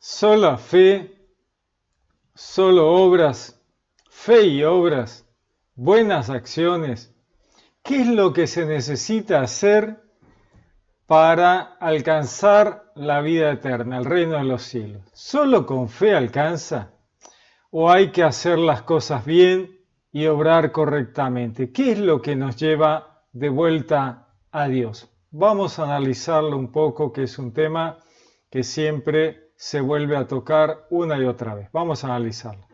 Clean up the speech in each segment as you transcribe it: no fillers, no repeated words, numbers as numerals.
Sola fe, solo obras, fe y obras, buenas acciones. ¿Qué es lo que se necesita hacer para alcanzar la vida eterna, el reino de los cielos? ¿Solo con fe alcanza? ¿O hay que hacer las cosas bien y obrar correctamente? ¿Qué es lo que nos lleva de vuelta a Dios? Vamos a analizarlo un poco, que es un tema que siempre se vuelve a tocar una y otra vez. Vamos a analizarlo.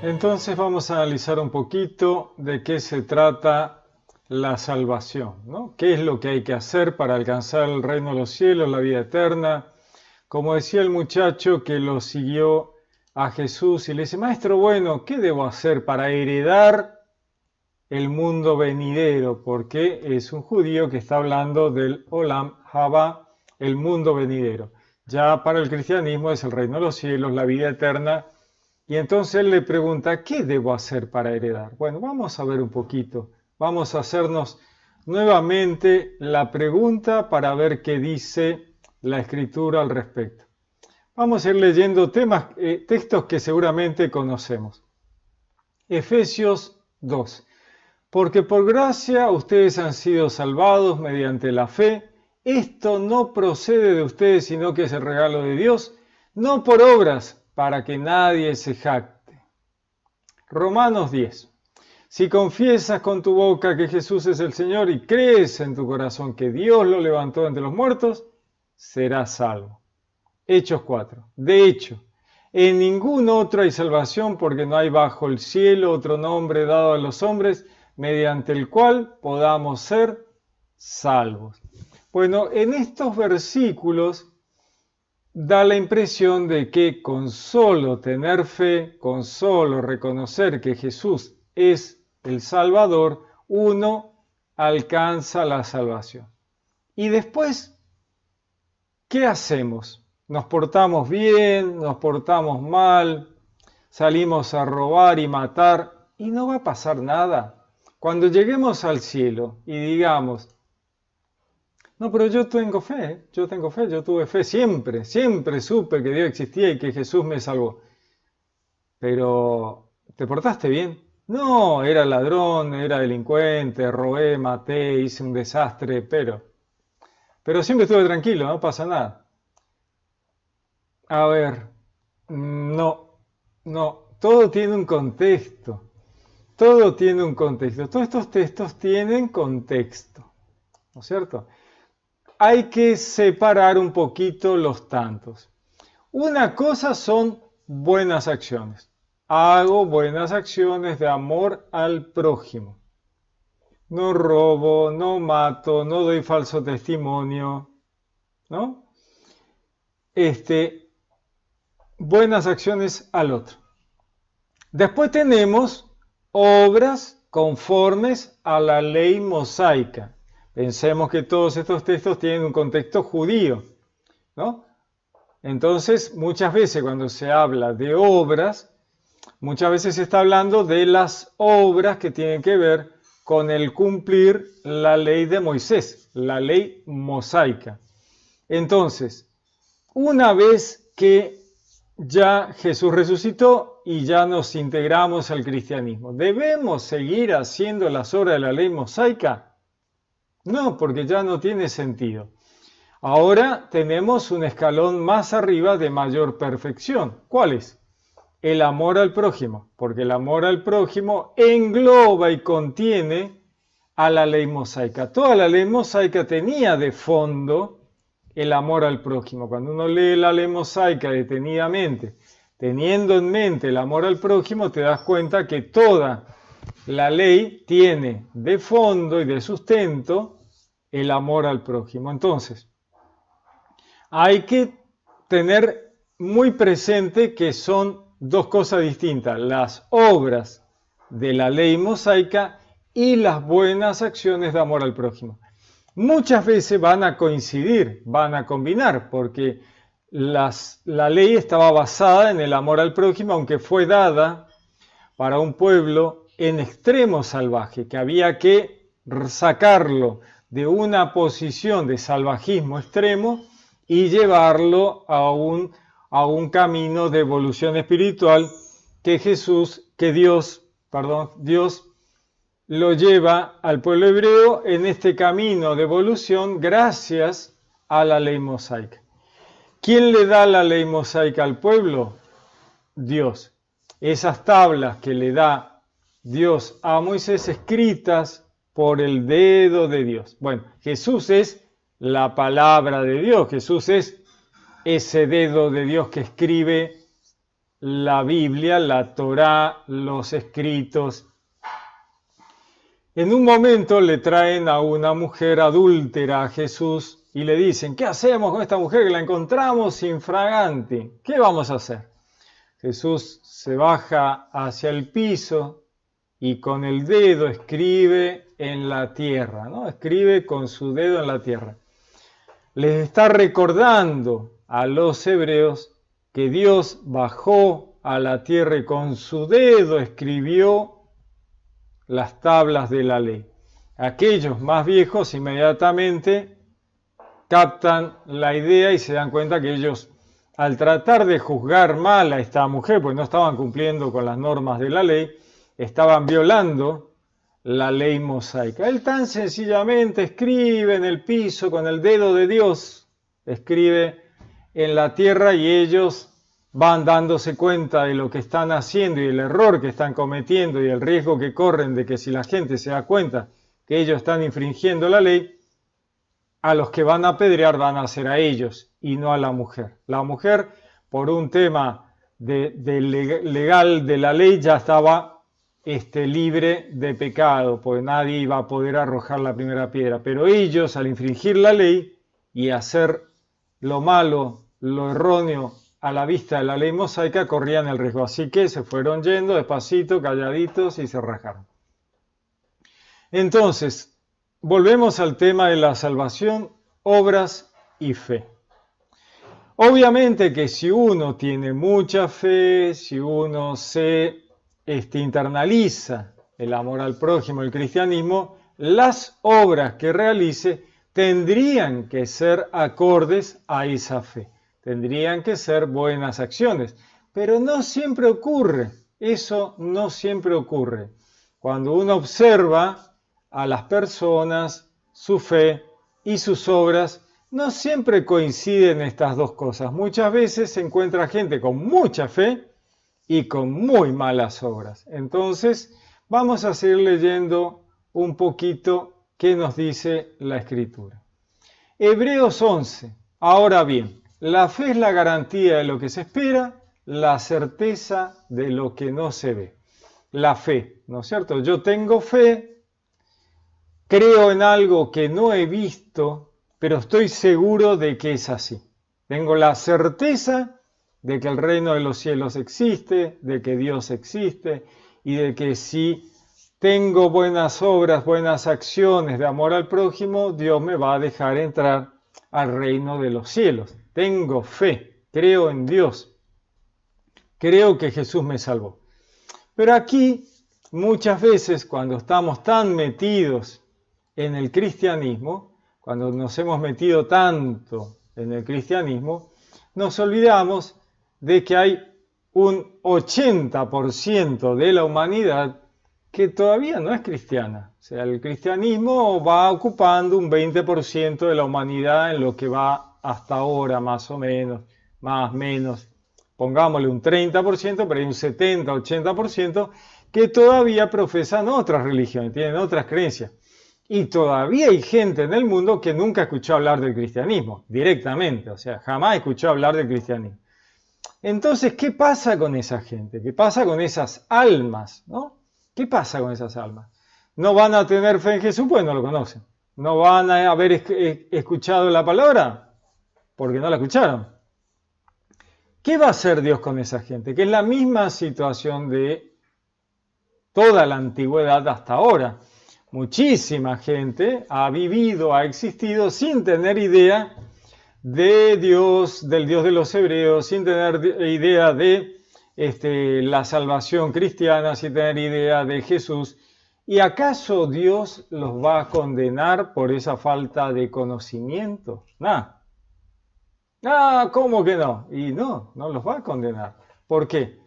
Entonces vamos a analizar un poquito de qué se trata la salvación, ¿no? ¿Qué es lo que hay que hacer para alcanzar el reino de los cielos, la vida eterna? Como decía el muchacho que lo siguió a Jesús y le dice, Maestro, bueno, ¿qué debo hacer para heredar el mundo venidero? Porque es un judío que está hablando del Olam Haba, el mundo venidero. Ya para el cristianismo es el reino de los cielos, la vida eterna. Y entonces él le pregunta, ¿qué debo hacer para heredar? Bueno, vamos a ver un poquito. Vamos a hacernos nuevamente la pregunta para ver qué dice la Escritura al respecto. Vamos a ir leyendo textos que seguramente conocemos. Efesios 2. Porque por gracia ustedes han sido salvados mediante la fe. Esto no procede de ustedes, sino que es el regalo de Dios, no por obras, para que nadie se jacte. Romanos 10. Si confiesas con tu boca que Jesús es el Señor y crees en tu corazón que Dios lo levantó entre los muertos, serás salvo. Hechos 4. De hecho, en ningún otro hay salvación porque no hay bajo el cielo otro nombre dado a los hombres mediante el cual podamos ser salvos. Bueno, en estos versículos da la impresión de que con solo tener fe, con solo reconocer que Jesús es el Salvador, uno alcanza la salvación. Y después, ¿qué hacemos? ¿Nos portamos bien? ¿Nos portamos mal? ¿Salimos a robar y matar? Y no va a pasar nada. Cuando lleguemos al cielo y digamos, no, pero yo tengo fe, yo tuve fe siempre, siempre supe que Dios existía y que Jesús me salvó. Pero, ¿te portaste bien? No, era ladrón, era delincuente, robé, maté, hice un desastre, pero siempre estuve tranquilo, no pasa nada. A ver, no, todo tiene un contexto, todo tiene un contexto, todos estos textos tienen contexto, ¿no es cierto? Hay que separar un poquito los tantos. Una cosa son buenas acciones. Hago buenas acciones de amor al prójimo. No robo, no mato, no doy falso testimonio, ¿no? Buenas acciones al otro. Después tenemos obras conformes a la ley mosaica. Pensemos que todos estos textos tienen un contexto judío, ¿no? Entonces, muchas veces cuando se habla de obras, muchas veces se está hablando de las obras que tienen que ver con el cumplir la ley de Moisés, la ley mosaica. Entonces, una vez que ya Jesús resucitó y ya nos integramos al cristianismo, ¿debemos seguir haciendo las obras de la ley mosaica? No, porque ya no tiene sentido. Ahora tenemos un escalón más arriba de mayor perfección. ¿Cuál es? El amor al prójimo, porque el amor al prójimo engloba y contiene a la ley mosaica. Toda la ley mosaica tenía de fondo el amor al prójimo. Cuando uno lee la ley mosaica detenidamente, teniendo en mente el amor al prójimo, te das cuenta que toda la ley tiene de fondo y de sustento el amor al prójimo. Entonces, hay que tener muy presente que son dos cosas distintas, las obras de la ley mosaica y las buenas acciones de amor al prójimo. Muchas veces van a coincidir, van a combinar, porque la ley estaba basada en el amor al prójimo, aunque fue dada para un pueblo en extremo salvaje, que había que sacarlo de una posición de salvajismo extremo y llevarlo a un camino de evolución espiritual que Dios lo lleva al pueblo hebreo en este camino de evolución gracias a la ley mosaica. ¿Quién le da la ley mosaica al pueblo? Dios. Esas tablas que le da Dios a Moisés escritas por el dedo de Dios. Bueno, Jesús es la palabra de Dios. Jesús es ese dedo de Dios que escribe la Biblia, la Torá, los escritos. En un momento le traen a una mujer adúltera a Jesús y le dicen, ¿qué hacemos con esta mujer que la encontramos infragante? ¿Qué vamos a hacer? Jesús se baja hacia el piso y con el dedo escribe en la tierra, ¿no? Escribe con su dedo en la tierra. Les está recordando a los hebreos que Dios bajó a la tierra y con su dedo escribió las tablas de la ley. Aquellos más viejos inmediatamente captan la idea y se dan cuenta que ellos, al tratar de juzgar mal a esta mujer, pues no estaban cumpliendo con las normas de la ley, estaban violando la ley mosaica. Él tan sencillamente escribe en el piso con el dedo de Dios, escribe en la tierra y ellos van dándose cuenta de lo que están haciendo y el error que están cometiendo y el riesgo que corren de que si la gente se da cuenta que ellos están infringiendo la ley, a los que van a apedrear van a ser a ellos y no a la mujer. La mujer, por un tema legal de la ley, ya estaba libre de pecado, porque nadie iba a poder arrojar la primera piedra. Pero ellos, al infringir la ley y hacer lo malo, lo erróneo, a la vista de la ley mosaica, corrían el riesgo. Así que se fueron yendo despacito, calladitos y se rajaron. Entonces, volvemos al tema de la salvación, obras y fe. Obviamente que si uno tiene mucha fe, si uno se internaliza el amor al prójimo, el cristianismo, las obras que realice tendrían que ser acordes a esa fe. Tendrían que ser buenas acciones, pero no siempre ocurre, eso no siempre ocurre. Cuando uno observa a las personas, su fe y sus obras, no siempre coinciden estas dos cosas. Muchas veces se encuentra gente con mucha fe y con muy malas obras. Entonces, vamos a seguir leyendo un poquito qué nos dice la Escritura. Hebreos 11. Ahora bien, la fe es la garantía de lo que se espera, la certeza de lo que no se ve. La fe, ¿no es cierto? Yo tengo fe, creo en algo que no he visto, pero estoy seguro de que es así. Tengo la certeza de que el reino de los cielos existe, de que Dios existe y de que si tengo buenas obras, buenas acciones de amor al prójimo, Dios me va a dejar entrar al reino de los cielos. Tengo fe, creo en Dios, creo que Jesús me salvó. Pero aquí, muchas veces, cuando estamos tan metidos en el cristianismo, cuando nos hemos metido tanto en el cristianismo, nos olvidamos de que hay un 80% de la humanidad que todavía no es cristiana. O sea, el cristianismo va ocupando un 20% de la humanidad en lo que va hasta ahora, más o menos, más o menos. Pongámosle un 30%, pero hay un 70, 80% que todavía profesan otras religiones, tienen otras creencias. Y todavía hay gente en el mundo que nunca escuchó hablar del cristianismo, directamente, o sea, jamás escuchó hablar del cristianismo. Entonces, ¿qué pasa con esa gente? ¿Qué pasa con esas almas? ¿No? ¿Qué pasa con esas almas? No van a tener fe en Jesús porque no lo conocen. No van a haber escuchado la palabra porque no la escucharon. ¿Qué va a hacer Dios con esa gente? Que es la misma situación de toda la antigüedad hasta ahora. Muchísima gente ha vivido, ha existido sin tener idea de Dios, del Dios de los hebreos, sin tener idea de la salvación cristiana, sin tener idea de Jesús. ¿Y acaso Dios los va a condenar por esa falta de conocimiento? Nada. Ah, ¿cómo que no? Y no los va a condenar. ¿Por qué?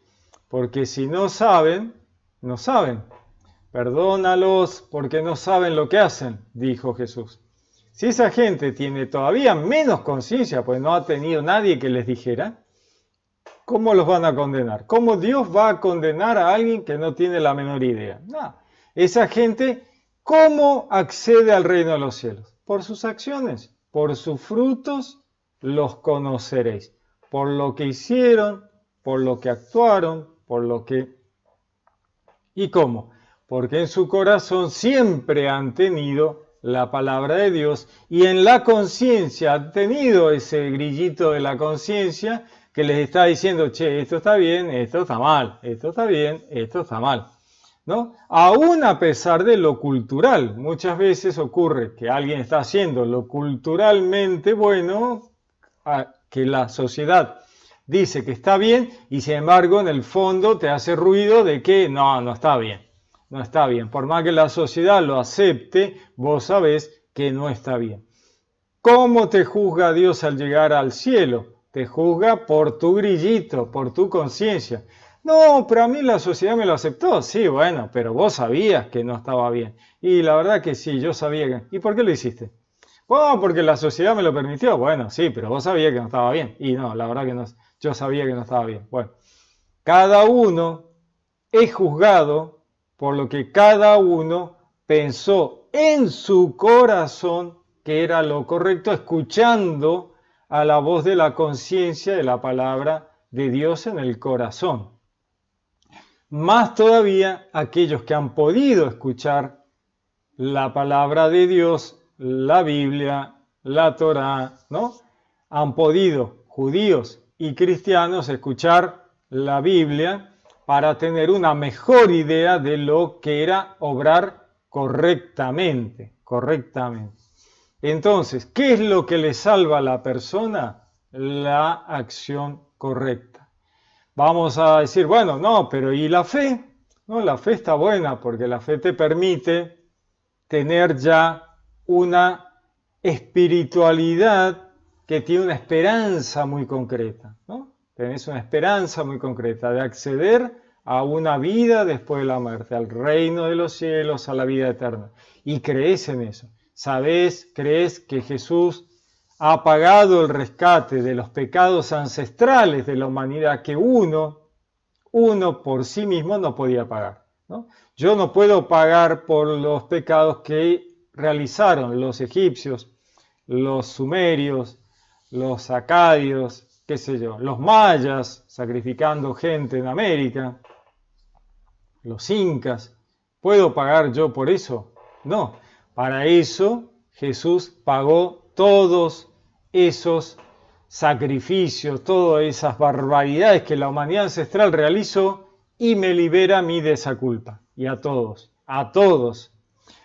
Porque si no saben, no saben. Perdónalos porque no saben lo que hacen, dijo Jesús. Si esa gente tiene todavía menos conciencia, pues no ha tenido nadie que les dijera, ¿cómo los van a condenar? ¿Cómo Dios va a condenar a alguien que no tiene la menor idea? No. Esa gente, ¿cómo accede al reino de los cielos? Por sus acciones, por sus frutos los conoceréis. Por lo que hicieron, por lo que actuaron, por lo que... ¿Y cómo? Porque en su corazón siempre han tenido la palabra de Dios y en la conciencia han tenido ese grillito de la conciencia que les está diciendo, che, esto está bien, esto está mal, esto está bien, esto está mal. ¿No? Aún a pesar de lo cultural, muchas veces ocurre que alguien está haciendo lo culturalmente bueno, que la sociedad dice que está bien y sin embargo en el fondo te hace ruido de que no está bien, no está bien. Por más que la sociedad lo acepte, vos sabés que no está bien. ¿Cómo te juzga Dios al llegar al cielo? Te juzga por tu grillito, por tu conciencia. No, pero a mí la sociedad me lo aceptó. Sí, bueno, pero vos sabías que no estaba bien. Y la verdad que sí, yo sabía que... ¿Y por qué lo hiciste? Bueno, porque la sociedad me lo permitió. Bueno, sí, pero vos sabías que no estaba bien. Y no, la verdad que no, yo sabía que no estaba bien. Bueno, cada uno es juzgado por lo que cada uno pensó en su corazón que era lo correcto, escuchando a la voz de la conciencia de la palabra de Dios en el corazón. Más todavía aquellos que han podido escuchar la palabra de Dios, la Biblia, la Torá, ¿no? Han podido, judíos y cristianos, escuchar la Biblia para tener una mejor idea de lo que era obrar correctamente. Entonces, ¿qué es lo que le salva a la persona? La acción correcta. Vamos a decir, bueno, no, pero ¿y la fe? No, la fe está buena porque la fe te permite tener ya una espiritualidad que tiene una esperanza muy concreta, ¿no? Tenés una esperanza muy concreta de acceder a una vida después de la muerte, al reino de los cielos, a la vida eterna. Y crees en eso. Crees que Jesús ha pagado el rescate de los pecados ancestrales de la humanidad que uno por sí mismo no podía pagar, ¿no? Yo no puedo pagar por los pecados que realizaron los egipcios, los sumerios, los acadios, qué sé yo, los mayas sacrificando gente en América, los incas. ¿Puedo pagar yo por eso? No. Para eso Jesús pagó todos esos sacrificios, todas esas barbaridades que la humanidad ancestral realizó y me libera a mí de esa culpa. Y a todos,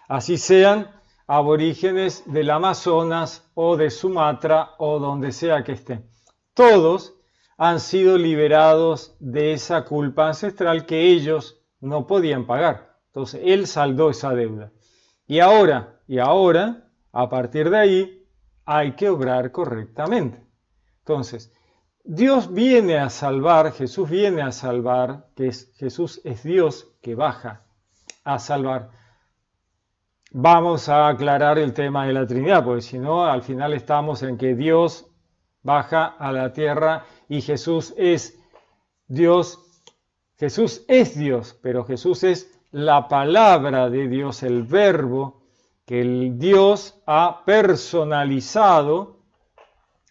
así sean aborígenes del Amazonas o de Sumatra o donde sea que estén. Todos han sido liberados de esa culpa ancestral que ellos no podían pagar. Entonces, Él saldó esa deuda. Y ahora, a partir de ahí, hay que obrar correctamente. Entonces, Dios viene a salvar, Jesús viene a salvar, Jesús es Dios que baja a salvar. Vamos a aclarar el tema de la Trinidad, porque si no, al final estamos en que Dios baja a la tierra y Jesús es Dios. Jesús es Dios, pero Jesús es la palabra de Dios, el verbo que el Dios ha personalizado,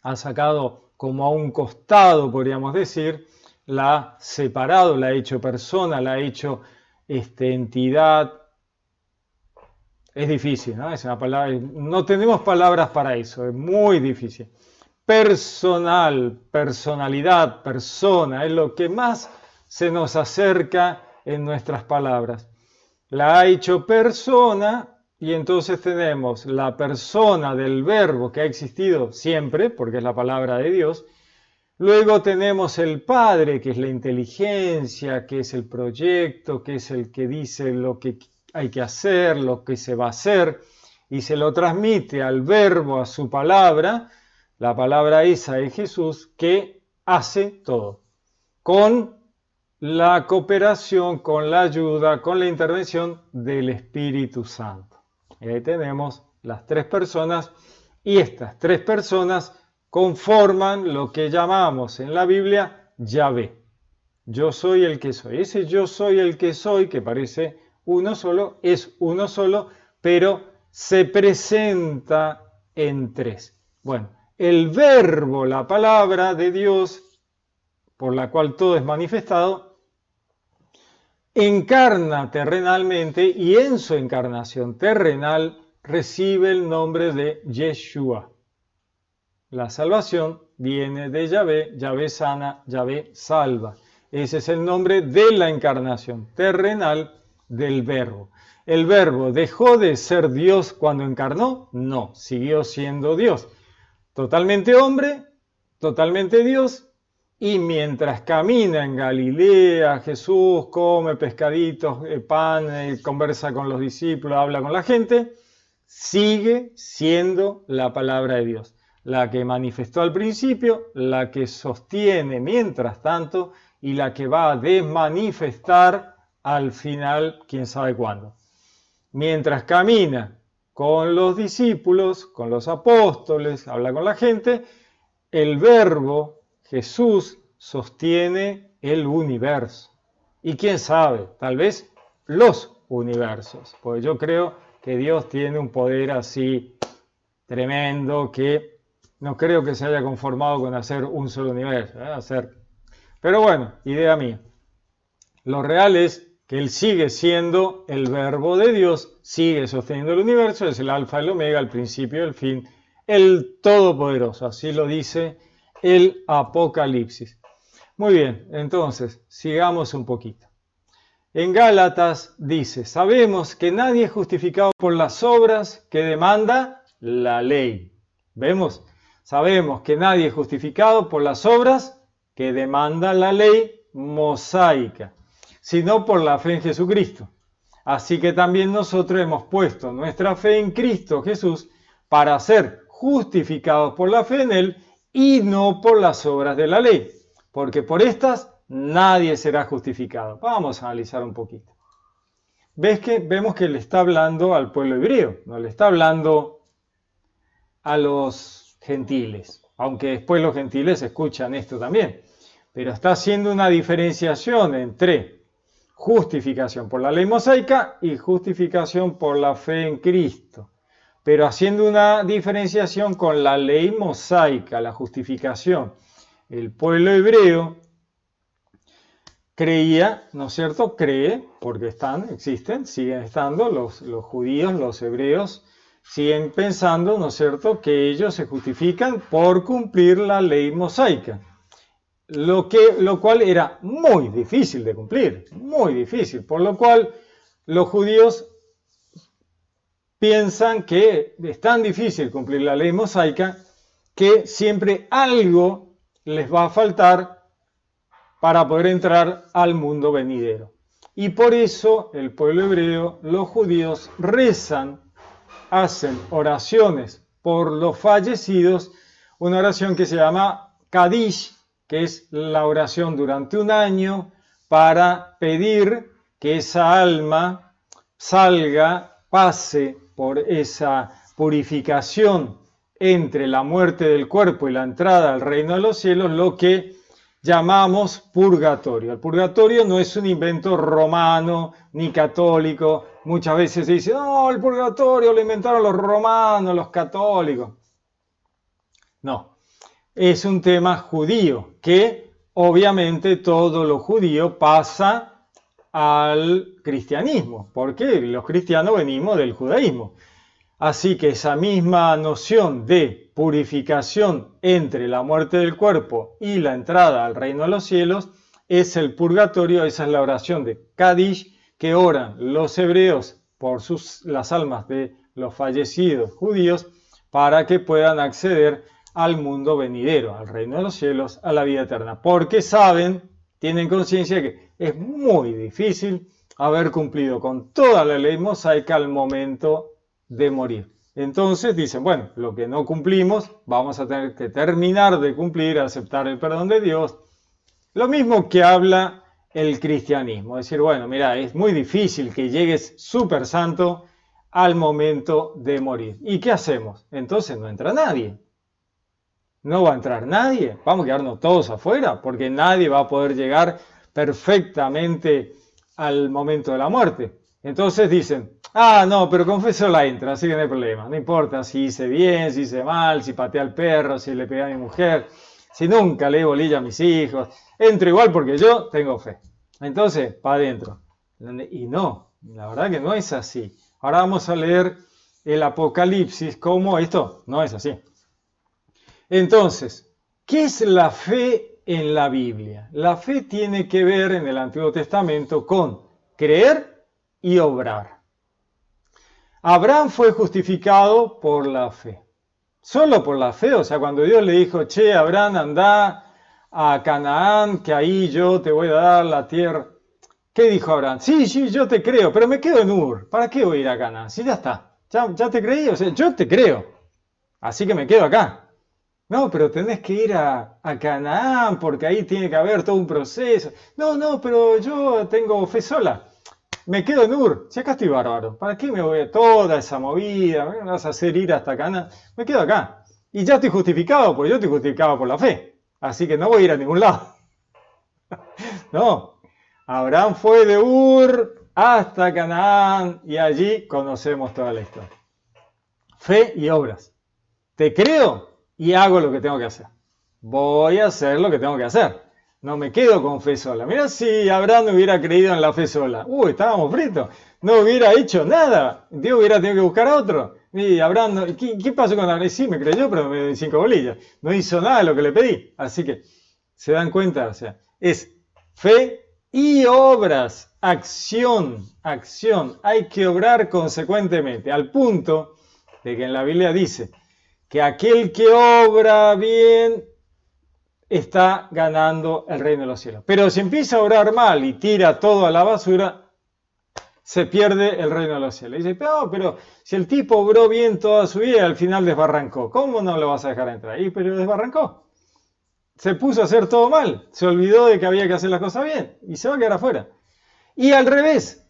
ha sacado como a un costado, podríamos decir, la ha separado, la ha hecho persona, la ha hecho entidad. Es difícil, ¿no? Es una palabra, no tenemos palabras para eso, es muy difícil. Personal, personalidad, persona, es lo que más se nos acerca en nuestras palabras. La ha hecho persona y entonces tenemos la persona del verbo que ha existido siempre, porque es la palabra de Dios. Luego tenemos el Padre, que es la inteligencia, que es el proyecto, que es el que dice lo que hay que hacer, lo que se va a hacer, y se lo transmite al verbo, a su palabra. La palabra esa es Jesús, que hace todo, con la cooperación, con la ayuda, con la intervención del Espíritu Santo. Y ahí tenemos las tres personas, y estas tres personas conforman lo que llamamos en la Biblia Yahvé. Yo soy el que soy. Ese yo soy el que soy, que parece uno solo, es uno solo, pero se presenta en tres. Bueno, el verbo, la palabra de Dios, por la cual todo es manifestado, encarna terrenalmente y en su encarnación terrenal recibe el nombre de Yeshua. La salvación viene de Yahvé, Yahvé sana, Yahvé salva. Ese es el nombre de la encarnación terrenal del verbo. ¿El verbo dejó de ser Dios cuando encarnó? No, siguió siendo Dios. Totalmente hombre, totalmente Dios, y mientras camina en Galilea, Jesús come pescaditos, pan, conversa con los discípulos, habla con la gente, sigue siendo la palabra de Dios. La que manifestó al principio, la que sostiene mientras tanto y la que va a desmanifestar al final, quién sabe cuándo. Mientras camina con los discípulos, con los apóstoles, habla con la gente, el verbo Jesús sostiene el universo. Y quién sabe, tal vez los universos, porque yo creo que Dios tiene un poder así tremendo que no creo que se haya conformado con hacer un solo universo. Pero bueno, idea mía. Lo real es que Él sigue siendo el verbo de Dios, sigue sosteniendo el universo, es el alfa y el omega, el principio y el fin, el todopoderoso. Así lo dice el Apocalipsis. Muy bien, entonces, sigamos un poquito. En Gálatas dice, sabemos que nadie es justificado por las obras que demanda la ley. ¿Vemos? Sabemos que nadie es justificado por las obras que demanda la ley mosaica, sino por la fe en Jesucristo. Así que también nosotros hemos puesto nuestra fe en Cristo Jesús para ser justificados por la fe en Él y no por las obras de la ley, porque por estas nadie será justificado. Vamos a analizar un poquito. Vemos que le está hablando al pueblo hebreo, no le está hablando a los gentiles, aunque después los gentiles escuchan esto también, pero está haciendo una diferenciación entre justificación por la ley mosaica y justificación por la fe en Cristo, pero haciendo una diferenciación con la ley mosaica, la justificación. El pueblo hebreo creía, ¿no es cierto? Cree, porque existen, siguen estando los judíos, los hebreos, siguen pensando, ¿no es cierto?, que ellos se justifican por cumplir la ley mosaica, lo cual era muy difícil de cumplir, muy difícil, por lo cual los judíos piensan que es tan difícil cumplir la ley mosaica que siempre algo les va a faltar para poder entrar al mundo venidero. Y por eso el pueblo hebreo, los judíos, rezan, hacen oraciones por los fallecidos, una oración que se llama Kadish, que es la oración durante un año para pedir que esa alma salga, pase por esa purificación entre la muerte del cuerpo y la entrada al reino de los cielos, lo que llamamos purgatorio. El purgatorio no es un invento romano ni católico. Muchas veces se dice, no, el purgatorio lo inventaron los romanos, los católicos. No, es un tema judío, que obviamente todo lo judío pasa al cristianismo, porque los cristianos venimos del judaísmo. Así que esa misma noción de purificación entre la muerte del cuerpo y la entrada al reino de los cielos es el purgatorio, esa es la oración de Kadish que oran los hebreos por las almas de los fallecidos judíos para que puedan acceder al mundo venidero, al reino de los cielos, a la vida eterna. Porque saben, tienen conciencia que es muy difícil haber cumplido con toda la ley mosaica al momento de morir. Entonces dicen, bueno, lo que no cumplimos, vamos a tener que terminar de cumplir, aceptar el perdón de Dios. Lo mismo que habla el cristianismo. Decir, bueno, mira, es muy difícil que llegues súper santo al momento de morir. ¿Y qué hacemos? Entonces no entra nadie. No va a entrar nadie. Vamos a quedarnos todos afuera porque nadie va a poder llegar perfectamente al momento de la muerte. Entonces dicen, no, pero confeso la entra, así que no hay problema. No importa si hice bien, si hice mal, si pateé al perro, si le pegué a mi mujer, si nunca le di bolilla a mis hijos. Entro igual porque yo tengo fe. Entonces, para adentro. Y no, la verdad que no es así. Ahora vamos a leer el Apocalipsis, cómo esto no es así. Entonces, ¿qué es la fe en la Biblia? La fe tiene que ver en el Antiguo Testamento con creer y obrar. Abraham fue justificado por la fe. Solo por la fe, o sea, cuando Dios le dijo, che, Abraham, anda a Canaán, que ahí yo te voy a dar la tierra. ¿Qué dijo Abraham? Sí, yo te creo, pero me quedo en Ur. ¿Para qué voy a ir a Canaán? Sí, ya está. Ya te creí, o sea, yo te creo. Así que me quedo acá. No, pero tenés que ir a Canaán porque ahí tiene que haber todo un proceso. No, pero yo tengo fe sola. Me quedo en Ur. Si acá estoy bárbaro. ¿Para qué me voy a toda esa movida? ¿Me vas a hacer ir hasta Canaán? Me quedo acá. Y ya estoy justificado, porque yo estoy justificado por la fe. Así que no voy a ir a ningún lado. No. Abraham fue de Ur hasta Canaán y allí conocemos toda la historia. Fe y obras. Te creo y hago lo que tengo que hacer. Voy a hacer lo que tengo que hacer. No me quedo con fe sola. Mirá si Abraham no hubiera creído en la fe sola. Estábamos fritos. No hubiera hecho nada. Dios hubiera tenido que buscar a otro. Y Abraham, ¿qué pasó con Abraham? Sí, me creyó, pero me dio 5 bolillas. No hizo nada de lo que le pedí. Así que, ¿se dan cuenta? O sea, es fe y obras. Acción. Hay que obrar consecuentemente. Al punto de que en la Biblia dice que aquel que obra bien está ganando el reino de los cielos. Pero si empieza a orar mal y tira todo a la basura, se pierde el reino de los cielos. Y dice, pero si el tipo obró bien toda su vida y al final desbarrancó, ¿cómo no lo vas a dejar entrar? Pero desbarrancó. Se puso a hacer todo mal, se olvidó de que había que hacer las cosas bien y se va a quedar afuera. Y al revés,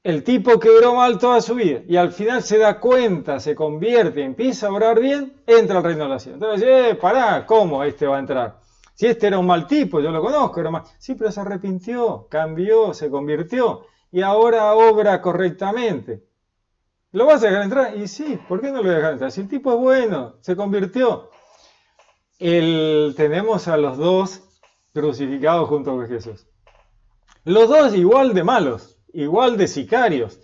el tipo que obró mal toda su vida y al final se da cuenta, se convierte, empieza a orar bien, entra al reino de los cielos. Entonces, pará, ¿cómo este va a entrar? Si este era un mal tipo, yo lo conozco, era mal. Sí, pero se arrepintió, cambió, se convirtió y ahora obra correctamente. ¿Lo vas a dejar entrar? Y sí, ¿por qué no lo voy a dejar entrar? Si el tipo es bueno, se convirtió. Tenemos a los dos crucificados junto con Jesús. Los dos igual de malos. Igual de sicarios,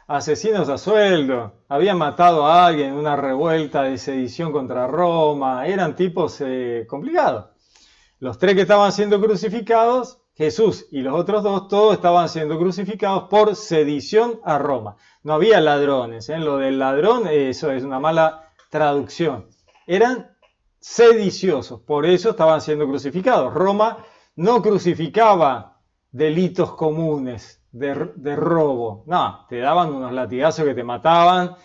asesinos a sueldo, habían matado a alguien en una revuelta de sedición contra Roma, eran tipos complicados. Los tres que estaban siendo crucificados, Jesús y los otros dos, todos estaban siendo crucificados por sedición a Roma. No había ladrones, lo del ladrón, eso es una mala traducción. Eran sediciosos, por eso estaban siendo crucificados. Roma no crucificaba delitos comunes de robo. No, te daban unos latigazos que te mataban,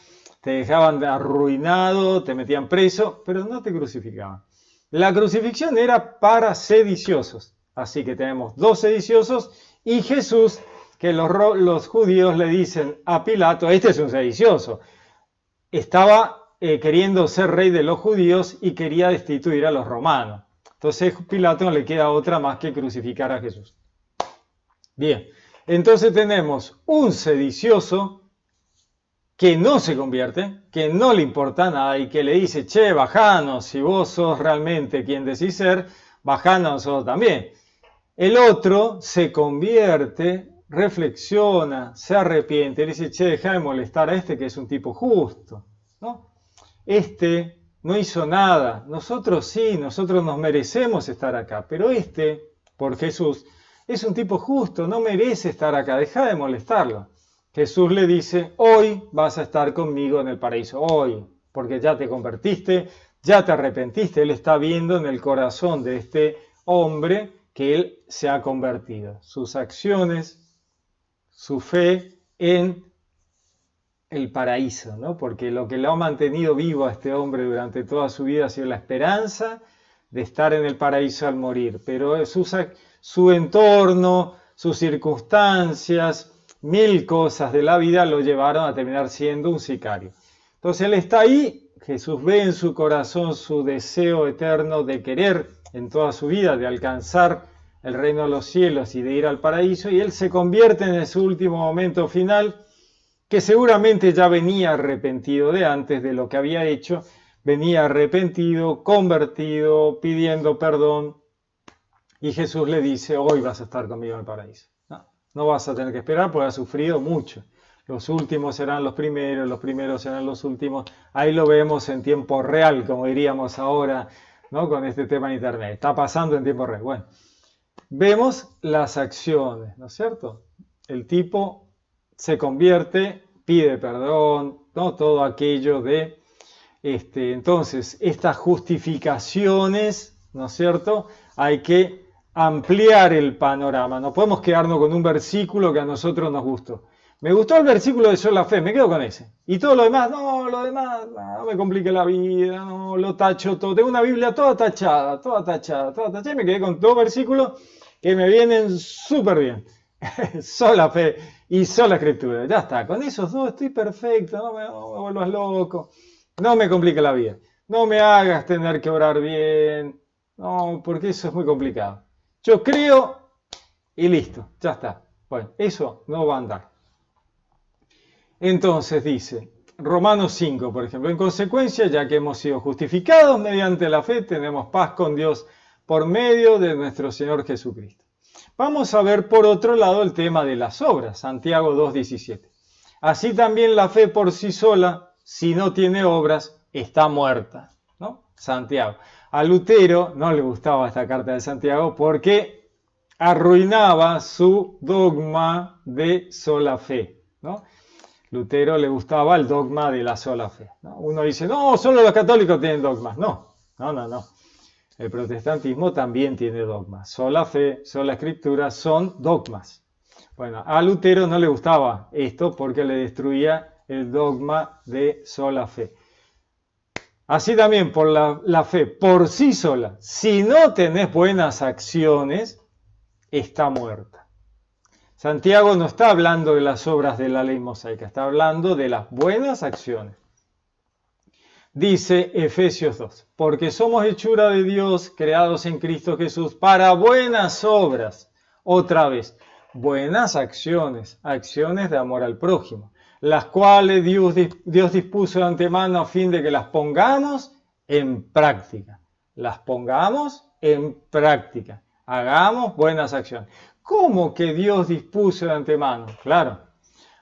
te dejaban arruinado, te metían preso, pero no te crucificaban. La crucifixión era para sediciosos. Así que tenemos dos sediciosos y Jesús, que los judíos le dicen a Pilato, este es un sedicioso. Estaba queriendo ser rey de los judíos y quería destituir a los romanos. Entonces Pilato no le queda otra más que crucificar a Jesús. Bien. Entonces tenemos un sedicioso que no se convierte, que no le importa nada y que le dice, che, bajanos, si vos sos realmente quien decís ser, bajanos nosotros también. El otro se convierte, reflexiona, se arrepiente, le dice, che, deja de molestar a este que es un tipo justo, ¿no? Este no hizo nada, nosotros sí, nosotros nos merecemos estar acá, pero este, por Jesús, es un tipo justo, no merece estar acá, deja de molestarlo. Jesús le dice, hoy vas a estar conmigo en el paraíso, hoy, porque ya te convertiste, ya te arrepentiste. Él está viendo en el corazón de este hombre que él se ha convertido. Sus acciones, su fe en el paraíso, ¿no? Porque lo que lo ha mantenido vivo a este hombre durante toda su vida ha sido la esperanza de estar en el paraíso al morir. Pero su entorno, sus circunstancias, mil cosas de la vida lo llevaron a terminar siendo un sicario. Entonces él está ahí, Jesús ve en su corazón su deseo eterno de querer en toda su vida, de alcanzar el reino de los cielos y de ir al paraíso, y él se convierte en su último momento final, que seguramente ya venía arrepentido de antes de lo que había hecho, venía arrepentido, convertido, pidiendo perdón, y Jesús le dice, hoy vas a estar conmigo en el paraíso. No vas a tener que esperar porque has sufrido mucho. Los últimos serán los primeros serán los últimos. Ahí lo vemos en tiempo real, como diríamos ahora, ¿no? Con este tema de internet. Está pasando en tiempo real. Bueno, vemos las acciones, ¿no es cierto? El tipo se convierte, pide perdón, ¿no? Todo aquello de... entonces, estas justificaciones, ¿no es cierto? Hay que ampliar el panorama. No podemos quedarnos con un versículo que a nosotros nos gustó. Me gustó el versículo de sola fe, me quedo con ese. Y todo lo demás, no no me complique la vida, no, lo tacho todo. Tengo una Biblia toda tachada, y me quedé con dos versículos que me vienen súper bien. Sola fe y sola escritura. Ya está, con esos dos estoy perfecto, no me vuelvas loco, no me complique la vida, no me hagas tener que orar bien, no, porque eso es muy complicado. Yo creo y listo, ya está. Bueno, eso no va a andar. Entonces dice, Romanos 5, por ejemplo, en consecuencia, ya que hemos sido justificados mediante la fe, tenemos paz con Dios por medio de nuestro Señor Jesucristo. Vamos a ver por otro lado el tema de las obras, Santiago 2:17. Así también la fe por sí sola, si no tiene obras, está muerta, ¿no? Santiago. A Lutero no le gustaba esta carta de Santiago porque arruinaba su dogma de sola fe, ¿no? Lutero le gustaba el dogma de la sola fe, ¿no? Uno dice, no, solo los católicos tienen dogmas. No. El protestantismo también tiene dogmas. Sola fe, sola escritura son dogmas. Bueno, a Lutero no le gustaba esto porque le destruía el dogma de sola fe. Así también por la fe por sí sola, si no tenés buenas acciones, está muerta. Santiago no está hablando de las obras de la ley mosaica, está hablando de las buenas acciones. Dice Efesios 2, porque somos hechura de Dios, creados en Cristo Jesús, para buenas obras. Otra vez, buenas acciones, acciones de amor al prójimo, las cuales Dios dispuso de antemano a fin de que las pongamos en práctica. Las pongamos en práctica. Hagamos buenas acciones. ¿Cómo que Dios dispuso de antemano? Claro,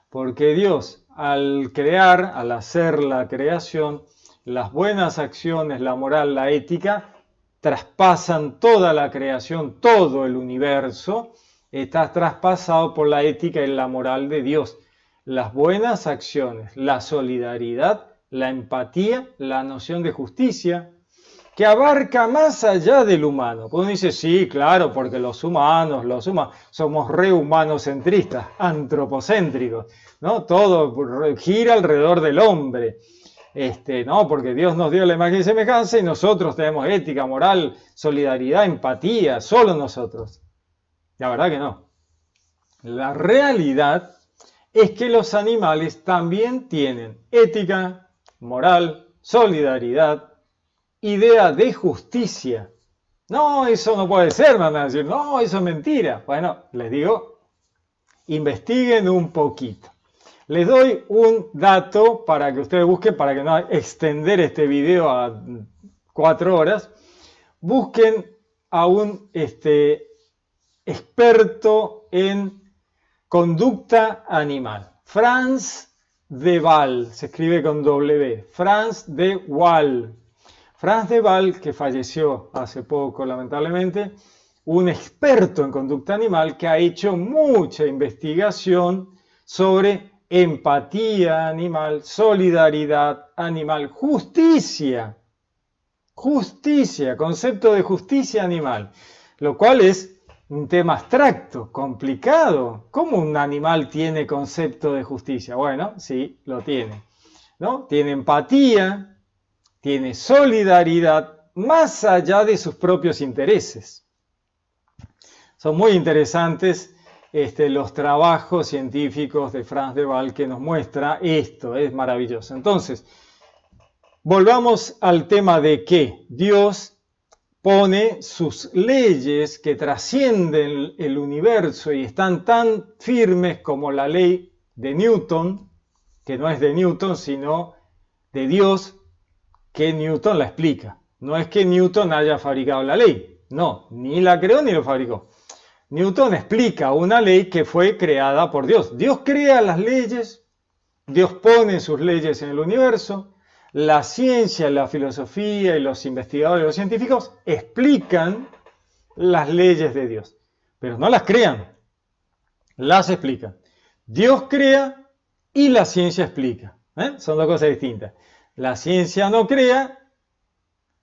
porque Dios al crear, al hacer la creación, las buenas acciones, la moral, la ética, traspasan toda la creación, todo el universo, está traspasado por la ética y la moral de Dios. Las buenas acciones, la solidaridad, la empatía, la noción de justicia, que abarca más allá del humano. Pues uno dice, sí, claro, porque los humanos somos rehumanocentristas, antropocéntricos, ¿no? Todo gira alrededor del hombre. No, porque Dios nos dio la imagen y semejanza y nosotros tenemos ética, moral, solidaridad, empatía, solo nosotros. La verdad que no. La realidad es que los animales también tienen ética, moral, solidaridad, idea de justicia. No, eso no puede ser, me van a decir, no, eso es mentira. Bueno, les digo, investiguen un poquito. Les doy un dato para que ustedes busquen, para que no extender este video a 4 horas. Busquen a un experto en conducta animal. Frans de Waal, se escribe con W. Frans de Waal. Frans de Waal, que falleció hace poco lamentablemente, un experto en conducta animal que ha hecho mucha investigación sobre empatía animal, solidaridad animal, justicia, concepto de justicia animal, lo cual es un tema abstracto, complicado. ¿Cómo un animal tiene concepto de justicia? Bueno, sí, lo tiene, ¿no? Tiene empatía, tiene solidaridad, más allá de sus propios intereses. Son muy interesantes los trabajos científicos de Frans de Waal que nos muestra esto, es maravilloso. Entonces, volvamos al tema de que Dios pone sus leyes que trascienden el universo y están tan firmes como la ley de Newton, que no es de Newton, sino de Dios, que Newton la explica. No es que Newton haya fabricado la ley, no, ni la creó ni lo fabricó. Newton explica una ley que fue creada por Dios. Dios crea las leyes, Dios pone sus leyes en el universo. La ciencia, la filosofía y los investigadores, los científicos explican las leyes de Dios, pero no las crean, las explican. Dios crea y la ciencia explica. Son dos cosas distintas. La ciencia no crea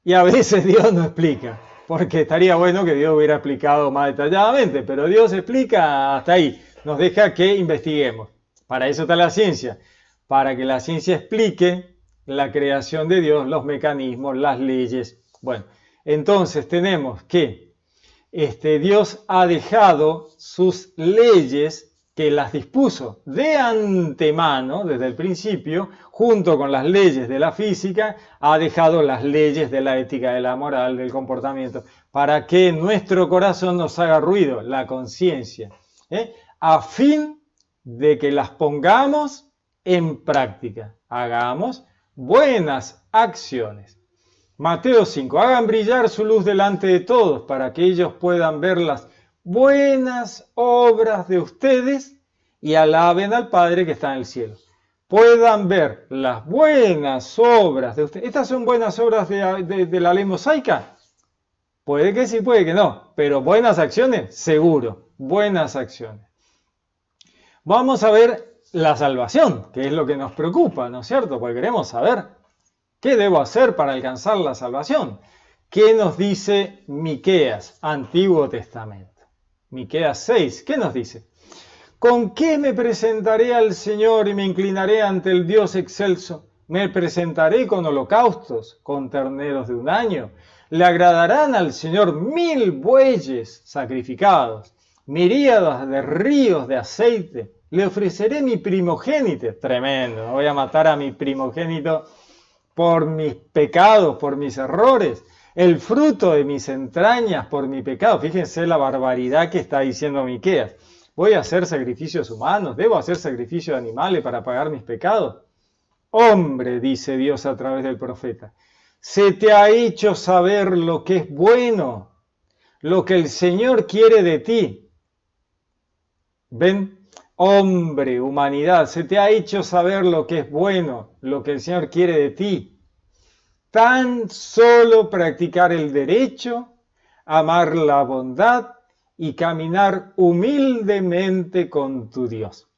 y a veces Dios no explica, porque estaría bueno que Dios hubiera explicado más detalladamente, pero Dios explica hasta ahí, nos deja que investiguemos. Para eso está la ciencia, para que la ciencia explique la creación de Dios, los mecanismos, las leyes. Bueno, entonces tenemos que Dios ha dejado sus leyes que las dispuso de antemano, desde el principio, junto con las leyes de la física, ha dejado las leyes de la ética, de la moral, del comportamiento, para que nuestro corazón nos haga ruido, la conciencia, a fin de que las pongamos en práctica, hagamos buenas acciones. Mateo 5. Hagan brillar su luz delante de todos para que ellos puedan ver las buenas obras de ustedes y alaben al Padre que está en el cielo. Puedan ver las buenas obras de ustedes. ¿Estas son buenas obras de la ley mosaica? Puede que sí, puede que no. Pero buenas acciones, seguro. Buenas acciones. Vamos a ver la salvación, que es lo que nos preocupa, ¿no es cierto? Porque queremos saber qué debo hacer para alcanzar la salvación. ¿Qué nos dice Miqueas, Antiguo Testamento? Miqueas 6, ¿qué nos dice? ¿Con qué me presentaré al Señor y me inclinaré ante el Dios excelso? Me presentaré con holocaustos, con terneros de un año. Le agradarán al Señor 1000 bueyes sacrificados, miríadas de ríos de aceite. Le ofreceré mi primogénito. Tremendo, no voy a matar a mi primogénito por mis pecados, por mis errores. El fruto de mis entrañas por mi pecado. Fíjense la barbaridad que está diciendo Miqueas. ¿Voy a hacer sacrificios humanos? ¿Debo hacer sacrificios de animales para pagar mis pecados? Hombre, dice Dios a través del profeta, se te ha hecho saber lo que es bueno, lo que el Señor quiere de ti. ¿Ven? Hombre, humanidad, se te ha hecho saber lo que es bueno, lo que el Señor quiere de ti. Tan solo practicar el derecho, amar la bondad y caminar humildemente con tu Dios.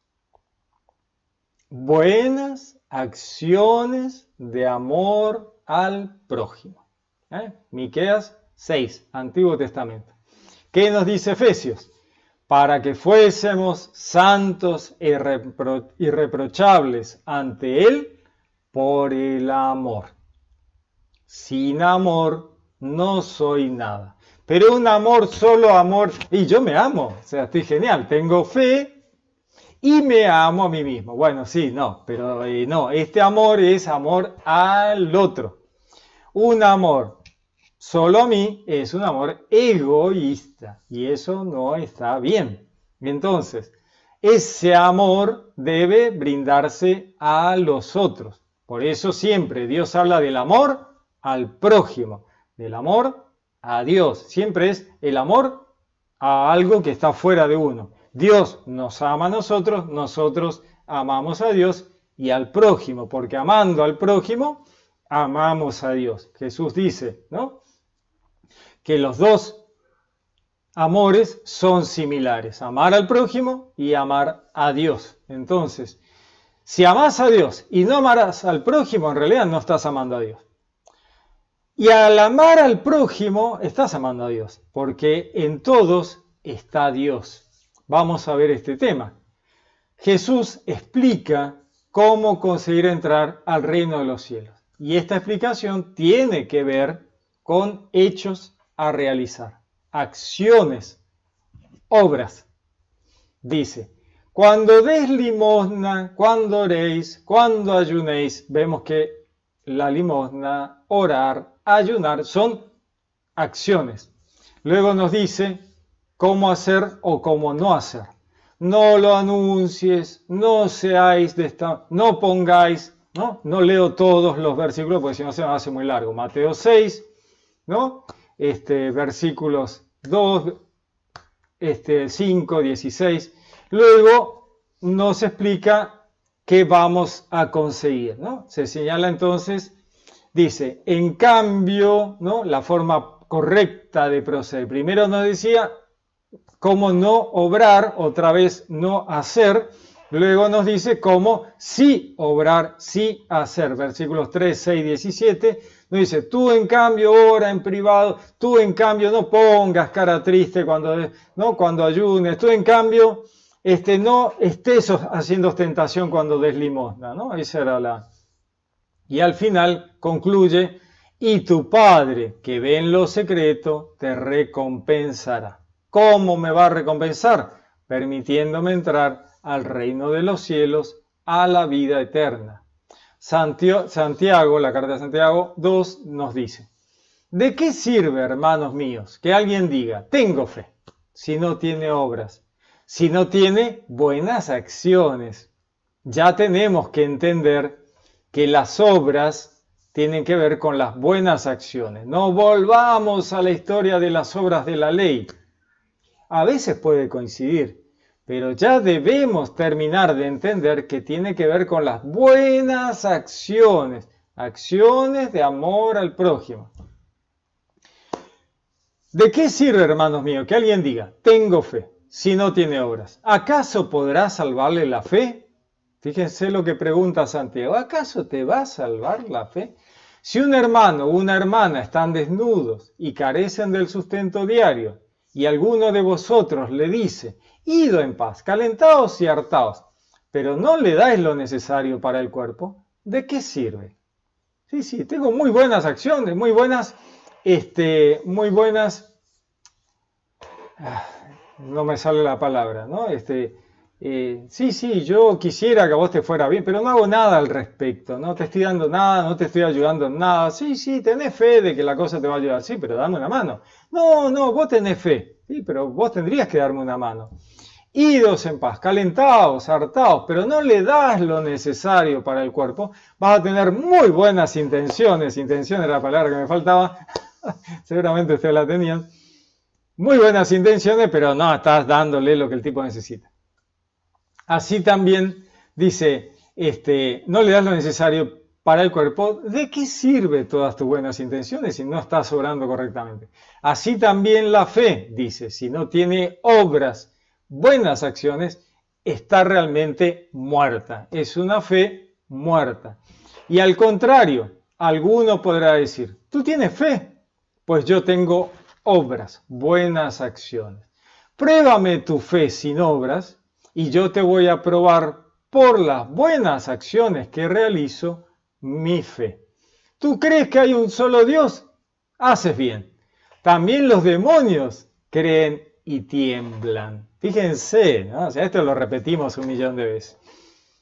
Buenas acciones de amor al prójimo. Miqueas 6, Antiguo Testamento. ¿Qué nos dice Efesios? Para que fuésemos santos e irreprochables ante Él por el amor. Sin amor no soy nada. Pero un amor, solo amor, y yo me amo, o sea, estoy genial, tengo fe y me amo a mí mismo. Bueno, sí, no, pero no, este amor es amor al otro. Un amor solo a mí es un amor egoísta y eso no está bien. Entonces, ese amor debe brindarse a los otros. Por eso siempre Dios habla del amor al prójimo, del amor a Dios. Siempre es el amor a algo que está fuera de uno. Dios nos ama a nosotros, nosotros amamos a Dios y al prójimo, porque amando al prójimo, amamos a Dios. Jesús dice, ¿no?, que los dos amores son similares, amar al prójimo y amar a Dios. Entonces, si amás a Dios y no amarás al prójimo, en realidad no estás amando a Dios. Y al amar al prójimo, estás amando a Dios, porque en todos está Dios. Vamos a ver este tema. Jesús explica cómo conseguir entrar al reino de los cielos. Y esta explicación tiene que ver con hechos a realizar, acciones, obras. Dice, cuando des limosna, cuando oréis, cuando ayunéis, vemos que la limosna, orar, ayunar son acciones. Luego nos dice cómo hacer o cómo no hacer. No lo anuncies, no seáis de esta, no pongáis, no leo todos los versículos porque si no se me hace muy largo. Mateo 6, ¿no? Versículos 2, 5, 16. Luego nos explica qué vamos a conseguir, ¿no? Se señala entonces, dice, en cambio, ¿no? La forma correcta de proceder. Primero nos decía cómo no obrar, otra vez no hacer. Luego nos dice cómo sí obrar, sí hacer. Versículos 3, 6, 17. Nos dice, tú en cambio ora en privado, tú en cambio no pongas cara triste cuando ayunes, tú en cambio no estés haciendo ostentación cuando des limosna, ¿no? Esa era la... Y al final concluye, y tu Padre que ve en lo secreto te recompensará. ¿Cómo me va a recompensar? Permitiéndome entrar al reino de los cielos, a la vida eterna. Santiago, la carta de Santiago 2 nos dice, ¿de qué sirve, hermanos míos, que alguien diga, tengo fe, si no tiene obras, si no tiene buenas acciones? Ya tenemos que entender que las obras tienen que ver con las buenas acciones. No volvamos a la historia de las obras de la ley. A veces puede coincidir, pero ya debemos terminar de entender que tiene que ver con las buenas acciones, acciones de amor al prójimo. ¿De qué sirve, hermanos míos, que alguien diga, tengo fe, si no tiene obras? ¿Acaso podrá salvarle la fe? Fíjense lo que pregunta Santiago, ¿acaso te va a salvar la fe? Si un hermano o una hermana están desnudos y carecen del sustento diario, y alguno de vosotros le dice, id en paz, calentaos y hartaos, pero no le dais lo necesario para el cuerpo, ¿de qué sirve? Sí, tengo muy buenas acciones, muy buenas, no me sale la palabra, ¿no? Yo quisiera que a vos te fuera bien, pero no hago nada al respecto, no te estoy dando nada, no te estoy ayudando en nada. Sí, tenés fe de que la cosa te va a ayudar, sí, pero dame una mano. No, vos tenés fe, sí, pero vos tendrías que darme una mano. Idos en paz, calentaos, hartaos, pero no le das lo necesario para el cuerpo, vas a tener muy buenas intenciones, intención era la palabra que me faltaba, seguramente ustedes la tenían, muy buenas intenciones, pero no estás dándole lo que el tipo necesita. Así también dice, no le das lo necesario para el cuerpo, ¿de qué sirve todas tus buenas intenciones si no estás obrando correctamente? Así también la fe, dice, si no tiene obras, buenas acciones, está realmente muerta. Es una fe muerta. Y al contrario, alguno podrá decir, ¿tú tienes fe? Pues yo tengo obras, buenas acciones. Pruébame tu fe sin obras y yo te voy a probar por las buenas acciones que realizo mi fe. ¿Tú crees que hay un solo Dios? Haces bien. También los demonios creen y tiemblan. Fíjense, ¿no? O sea, esto lo repetimos 1.000.000 de veces.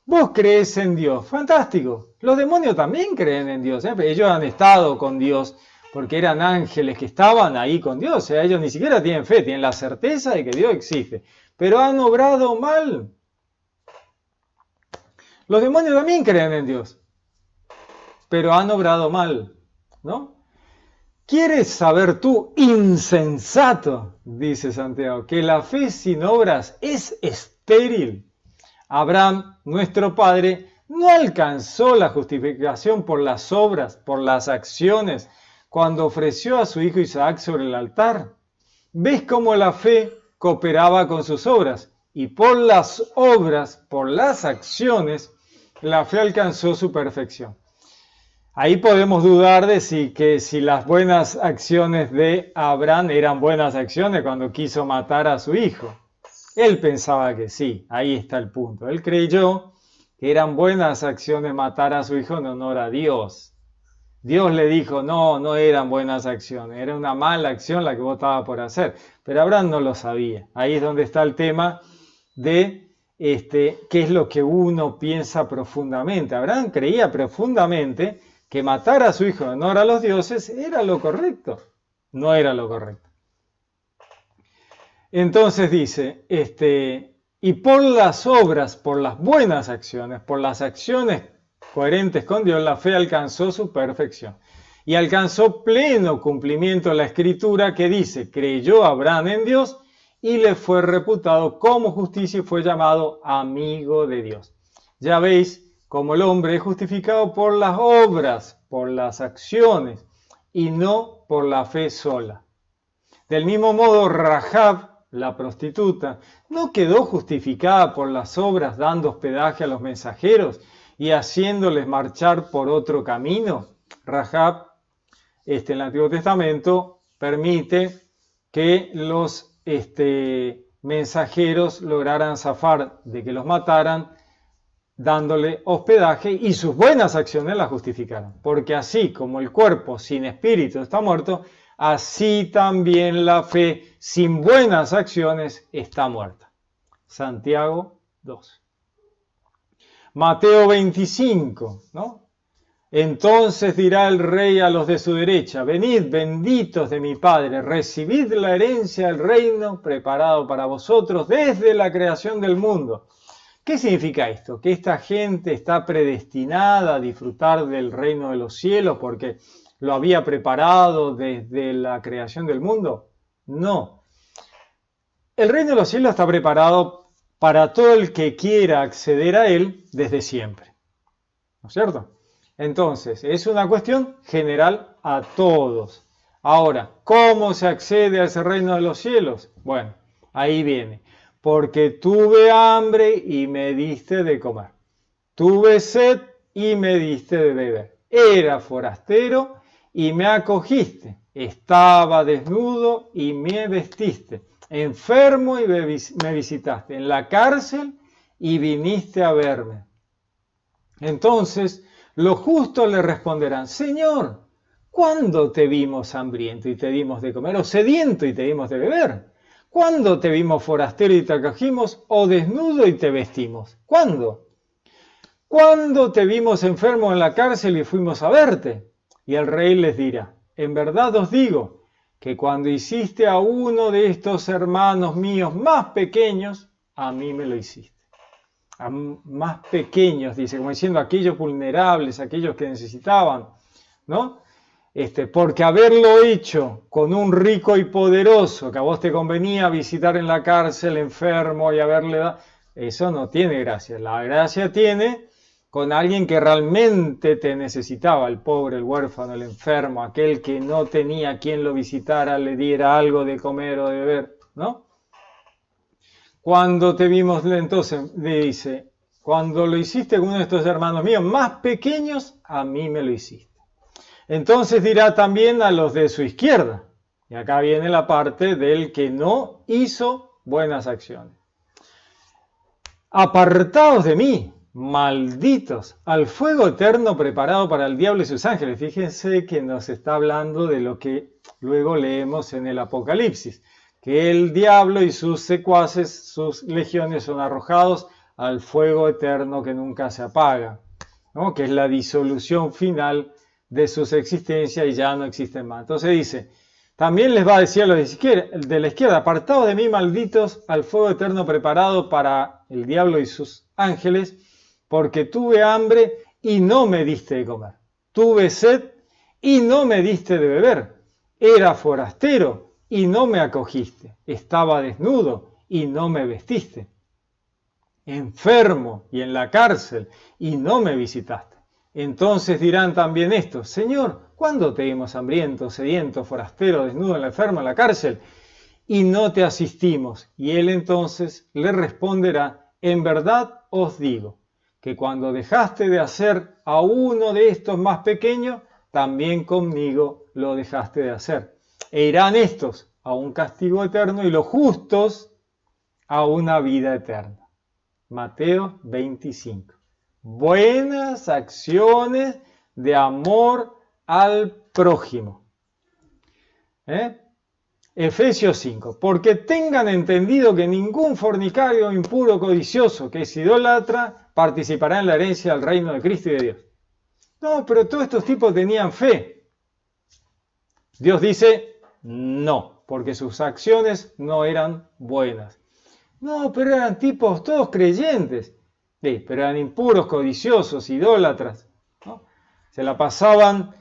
Vos crees en Dios, fantástico. Los demonios también creen en Dios. Ellos han estado con Dios porque eran ángeles que estaban ahí con Dios. O sea, ellos ni siquiera tienen fe, tienen la certeza de que Dios existe. Pero han obrado mal. Los demonios también creen en Dios, pero han obrado mal, ¿no? ¿Quieres saber tú, insensato, dice Santiago, que la fe sin obras es estéril? Abraham, nuestro padre, no alcanzó la justificación por las obras, por las acciones, cuando ofreció a su hijo Isaac sobre el altar. ¿Ves cómo la fe cooperaba con sus obras? Y por las obras, por las acciones, la fe alcanzó su perfección. Ahí podemos dudar de si las buenas acciones de Abraham eran buenas acciones cuando quiso matar a su hijo. Él pensaba que sí, ahí está el punto. Él creyó que eran buenas acciones matar a su hijo en honor a Dios. Dios le dijo, no, no eran buenas acciones, era una mala acción la que vos estabas por hacer. Pero Abraham no lo sabía. Ahí es donde está el tema de qué es lo que uno piensa profundamente. Abraham creía profundamente que matar a su hijo en honor a los dioses era lo correcto. No era lo correcto. Entonces dice, y por las obras, por las buenas acciones, por las acciones coherentes con Dios, la fe alcanzó su perfección. Y alcanzó pleno cumplimiento la escritura que dice, creyó Abraham en Dios y le fue reputado como justicia y fue llamado amigo de Dios. Ya veis cómo el hombre es justificado por las obras, por las acciones y no por la fe sola. Del mismo modo, Rahab, la prostituta, no quedó justificada por las obras dando hospedaje a los mensajeros y haciéndoles marchar por otro camino. Rahab, en el Antiguo Testamento, permite que los mensajeros lograran zafar de que los mataran dándole hospedaje y sus buenas acciones la justificaron. Porque así como el cuerpo sin espíritu está muerto, así también la fe sin buenas acciones está muerta. Santiago 2. Mateo 25, ¿no? Entonces dirá el rey a los de su derecha, venid benditos de mi Padre, recibid la herencia del reino preparado para vosotros desde la creación del mundo. ¿Qué significa esto? ¿Que esta gente está predestinada a disfrutar del reino de los cielos porque lo había preparado desde la creación del mundo? No. El reino de los cielos está preparado para todo el que quiera acceder a él desde siempre. ¿No es cierto? Entonces, es una cuestión general a todos. Ahora, ¿cómo se accede a ese reino de los cielos? Bueno, ahí viene. Porque tuve hambre y me diste de comer. Tuve sed y me diste de beber. Era forastero y me acogiste. Estaba desnudo y me vestiste. Enfermo y me visitaste. En la cárcel y viniste a verme. Entonces los justos le responderán, Señor, ¿cuándo te vimos hambriento y te dimos de comer? ¿O sediento y te dimos de beber? ¿Cuándo te vimos forastero y te acogimos? ¿O desnudo y te vestimos? ¿Cuándo? ¿Cuándo te vimos enfermo en la cárcel y fuimos a verte? Y el rey les dirá, en verdad os digo, que cuando hiciste a uno de estos hermanos míos más pequeños, a mí me lo hiciste. A más pequeños, dice, como diciendo aquellos vulnerables, aquellos que necesitaban, ¿no? Porque haberlo hecho con un rico y poderoso, que a vos te convenía visitar en la cárcel enfermo y haberle dado, eso no tiene gracia. La gracia tiene con alguien que realmente te necesitaba, el pobre, el huérfano, el enfermo, aquel que no tenía quien lo visitara, le diera algo de comer o de beber, ¿no? Cuando te vimos, entonces le dice, cuando lo hiciste con uno de estos hermanos míos más pequeños, a mí me lo hiciste. Entonces dirá también a los de su izquierda, y acá viene la parte del que no hizo buenas acciones. Apartaos de mí, malditos, al fuego eterno preparado para el diablo y sus ángeles. Fíjense que nos está hablando de lo que luego leemos en el Apocalipsis, que el diablo y sus secuaces, sus legiones, son arrojados al fuego eterno que nunca se apaga, ¿no? Que es la disolución final de sus existencias y ya no existen más. Entonces dice, también les va a decir a los de la izquierda, apartados de mí, malditos, al fuego eterno preparado para el diablo y sus ángeles, porque tuve hambre y no me diste de comer. Tuve sed y no me diste de beber. Era forastero y no me acogiste. Estaba desnudo y no me vestiste. Enfermo y en la cárcel y no me visitaste. Entonces dirán también estos, Señor, ¿cuándo te vimos hambriento, sediento, forastero, desnudo, enfermo, en la cárcel? Y no te asistimos. Y él entonces le responderá, en verdad os digo, que cuando dejaste de hacer a uno de estos más pequeños, también conmigo lo dejaste de hacer. E irán estos a un castigo eterno y los justos a una vida eterna. Mateo 25. Buenas acciones de amor al prójimo. Efesios 5. Porque tengan entendido que ningún fornicario, impuro, codicioso, que es idólatra, participará en la herencia del reino de Cristo y de Dios. No, pero todos estos tipos tenían fe. Dios dice, no, porque sus acciones no eran buenas. No, pero eran tipos todos creyentes. Sí, pero eran impuros, codiciosos, idólatras, ¿no? Se la pasaban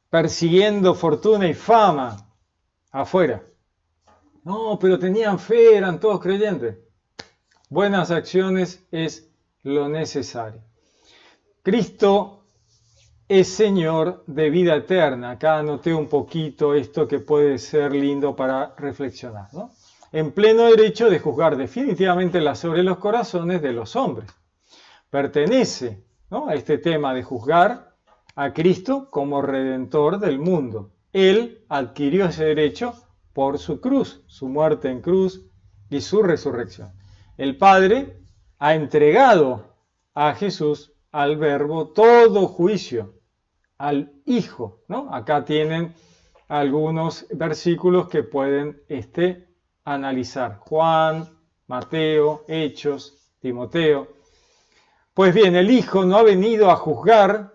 persiguiendo fortuna y fama afuera. No, pero tenían fe, eran todos creyentes. Buenas acciones es lo necesario. Cristo es Señor de vida eterna. Acá anoté un poquito esto que puede ser lindo para reflexionar, ¿no? En pleno derecho de juzgar definitivamente sobre los corazones de los hombres. Pertenece, ¿no?, a este tema de juzgar a Cristo como Redentor del mundo. Él adquirió ese derecho por su cruz, su muerte en cruz y su resurrección. El Padre ha entregado a Jesús, al Verbo, todo juicio, al Hijo, ¿no? Acá tienen algunos versículos que pueden analizar. Juan, Mateo, Hechos, Timoteo. Pues bien, el Hijo no ha venido a juzgar,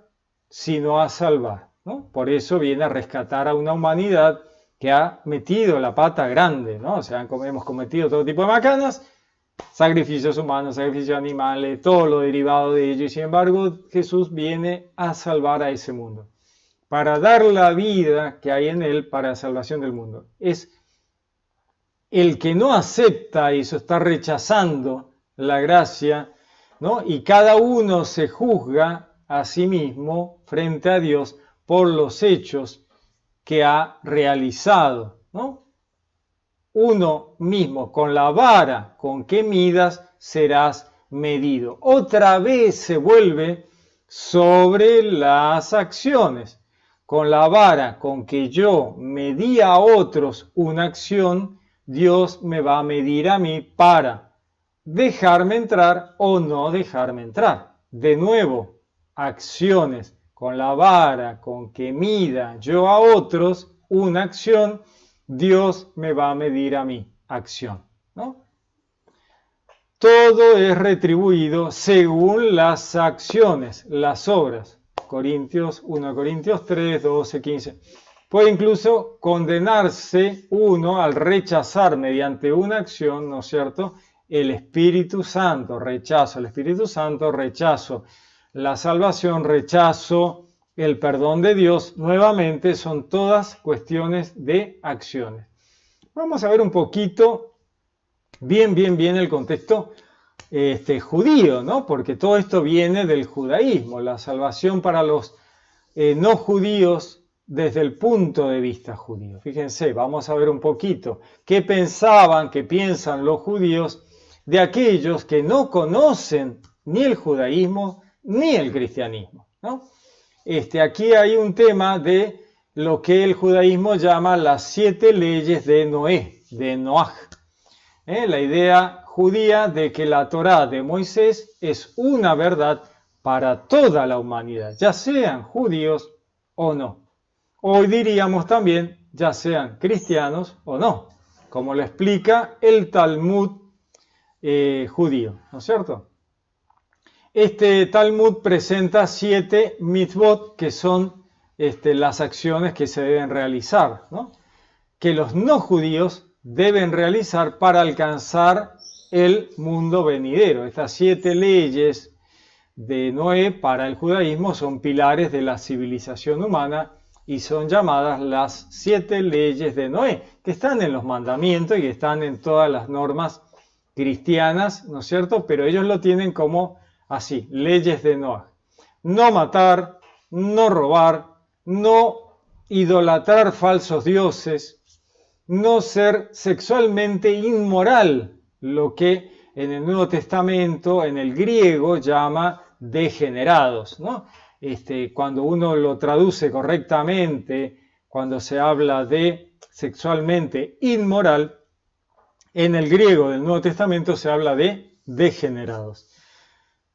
sino a salvar, ¿no? Por eso viene a rescatar a una humanidad que ha metido la pata grande, ¿no? O sea, hemos cometido todo tipo de macanas, sacrificios humanos, sacrificios animales, todo lo derivado de ello, y sin embargo Jesús viene a salvar a ese mundo, para dar la vida que hay en él para la salvación del mundo. Es el que no acepta eso, está rechazando la gracia, ¿no? Y cada uno se juzga a sí mismo frente a Dios por los hechos que ha realizado, ¿no? Uno mismo, con la vara con que midas, serás medido. Otra vez se vuelve sobre las acciones. Con la vara con que yo medí a otros una acción, Dios me va a medir a mí para dejarme entrar o no dejarme entrar. De nuevo, acciones. Con la vara con que mida yo a otros una acción, Dios me va a medir a mí acción, ¿no? Todo es retribuido según las acciones, las obras. 1 Corintios 3, 12, 15. Puede incluso condenarse uno al rechazar mediante una acción, ¿no es cierto?, el Espíritu Santo. Rechazo el Espíritu Santo, rechazo la salvación, rechazo el perdón de Dios. Nuevamente son todas cuestiones de acciones. Vamos a ver un poquito, bien el contexto judío, ¿no? Porque todo esto viene del judaísmo, la salvación para los no judíos desde el punto de vista judío. Fíjense, vamos a ver un poquito qué piensan los judíos de aquellos que no conocen ni el judaísmo ni el cristianismo, ¿no? Aquí hay un tema de lo que el judaísmo llama las 7 leyes de Noé, de Noaj. La idea judía de que la Torá de Moisés es una verdad para toda la humanidad, ya sean judíos o no. Hoy diríamos también, ya sean cristianos o no, como lo explica el Talmud judío, ¿no es cierto? Este Talmud presenta 7 mitzvot, que son las acciones que se deben realizar, ¿no?, que los no judíos deben realizar para alcanzar el mundo venidero. Estas 7 leyes de Noé para el judaísmo son pilares de la civilización humana y son llamadas las 7 leyes de Noé, que están en los mandamientos y que están en todas las normas cristianas, ¿no es cierto? Pero ellos lo tienen como así, leyes de Noé. No matar, no robar, no idolatrar falsos dioses, no ser sexualmente inmoral, lo que en el Nuevo Testamento, en el griego, llama degenerados, ¿no? Cuando uno lo traduce correctamente, cuando se habla de sexualmente inmoral, en el griego del Nuevo Testamento se habla de degenerados.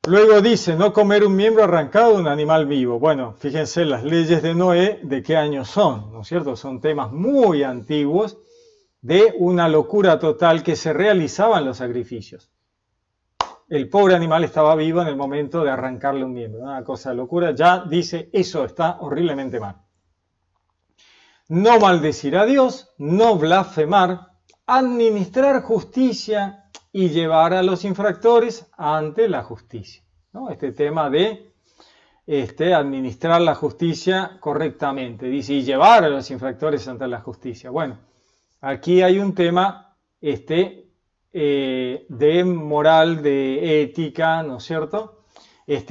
Luego dice, no comer un miembro arrancado de un animal vivo. Bueno, fíjense las leyes de Noé, ¿de qué año son? ¿No es cierto? Son temas muy antiguos de una locura total que se realizaba en los sacrificios. El pobre animal estaba vivo en el momento de arrancarle un miembro. Una cosa de locura. Ya dice, eso está horriblemente mal. No maldecir a Dios, no blasfemar, administrar justicia y llevar a los infractores ante la justicia, ¿no? Este tema de administrar la justicia correctamente, dice, y llevar a los infractores ante la justicia. Bueno, aquí hay un tema de moral, de ética, ¿no es cierto?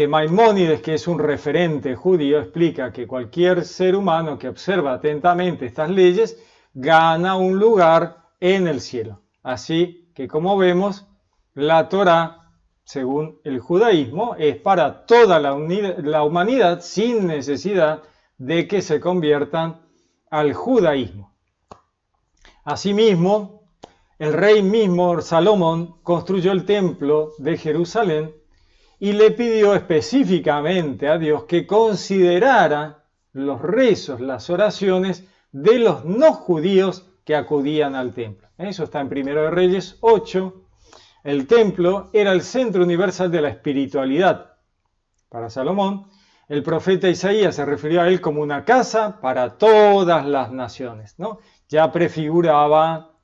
Maimónides, que es un referente judío, explica que cualquier ser humano que observa atentamente estas leyes gana un lugar en el cielo. Así que, como vemos, la Torá, según el judaísmo, es para toda la humanidad sin necesidad de que se conviertan al judaísmo. Asimismo, el rey mismo, Salomón, construyó el templo de Jerusalén y le pidió específicamente a Dios que considerara los rezos, las oraciones de los no judíos que acudían al templo. Eso está en 1 de Reyes 8. El templo era el centro universal de la espiritualidad. Para Salomón, el profeta Isaías se refirió a él como una casa para todas las naciones, ¿no? Ya prefiguraba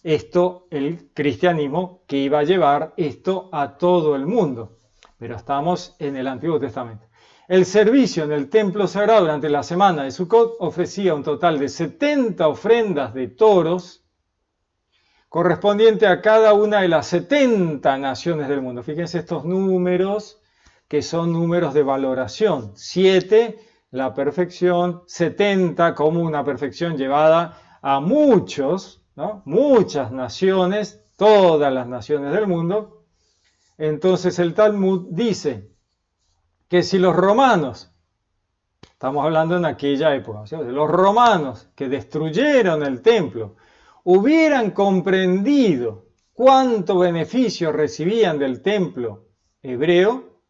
esto el cristianismo, que iba a llevar esto a todo el mundo. Pero estamos en el Antiguo Testamento. El servicio en el templo sagrado durante la semana de Sukkot ofrecía un total de 70 ofrendas de toros, correspondiente a cada una de las 70 naciones del mundo. Fíjense estos números, que son números de valoración. 7, la perfección; 70, como una perfección llevada a muchos, ¿no? Muchas naciones, todas las naciones del mundo. Entonces el Talmud dice que si los romanos, estamos hablando en aquella época, ¿sí? Los romanos que destruyeron el templo hubieran comprendido cuánto beneficio recibían del templo hebreo,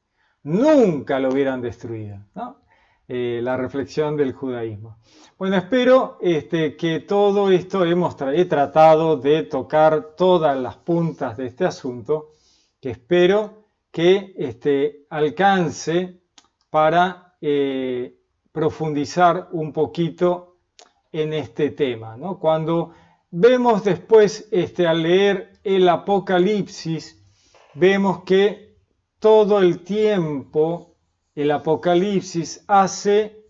nunca lo hubieran destruido, ¿no? La reflexión del judaísmo. Bueno, espero que todo esto he tratado de tocar todas las puntas de este asunto, que espero que alcance para profundizar un poquito en este tema, ¿no? Cuando vemos después, al leer el Apocalipsis, vemos que todo el tiempo el Apocalipsis hace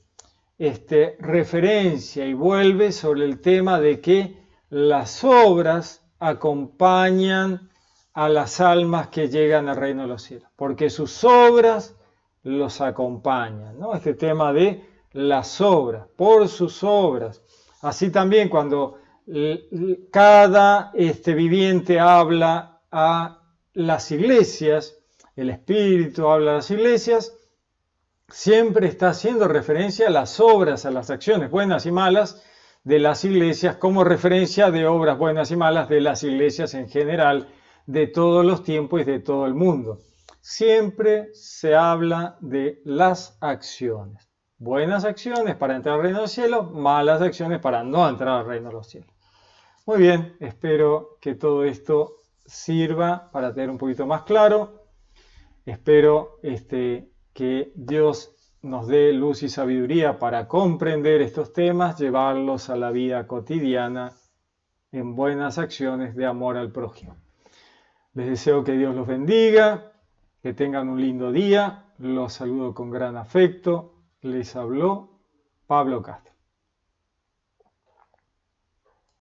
referencia y vuelve sobre el tema de que las obras acompañan a las almas que llegan al reino de los cielos, porque sus obras los acompañan, ¿no? Este tema de las obras, por sus obras. Así también cuando cada viviente habla a las iglesias, el Espíritu habla a las iglesias, siempre está haciendo referencia a las obras, a las acciones buenas y malas de las iglesias, como referencia de obras buenas y malas de las iglesias en general, de todos los tiempos y de todo el mundo. Siempre se habla de las acciones. Buenas acciones para entrar al reino de los cielos, malas acciones para no entrar al reino de los cielos. Muy bien, espero que todo esto sirva para tener un poquito más claro. Espero que Dios nos dé luz y sabiduría para comprender estos temas, llevarlos a la vida cotidiana en buenas acciones de amor al prójimo. Les deseo que Dios los bendiga, que tengan un lindo día. Los saludo con gran afecto. Les habló Pablo Castro.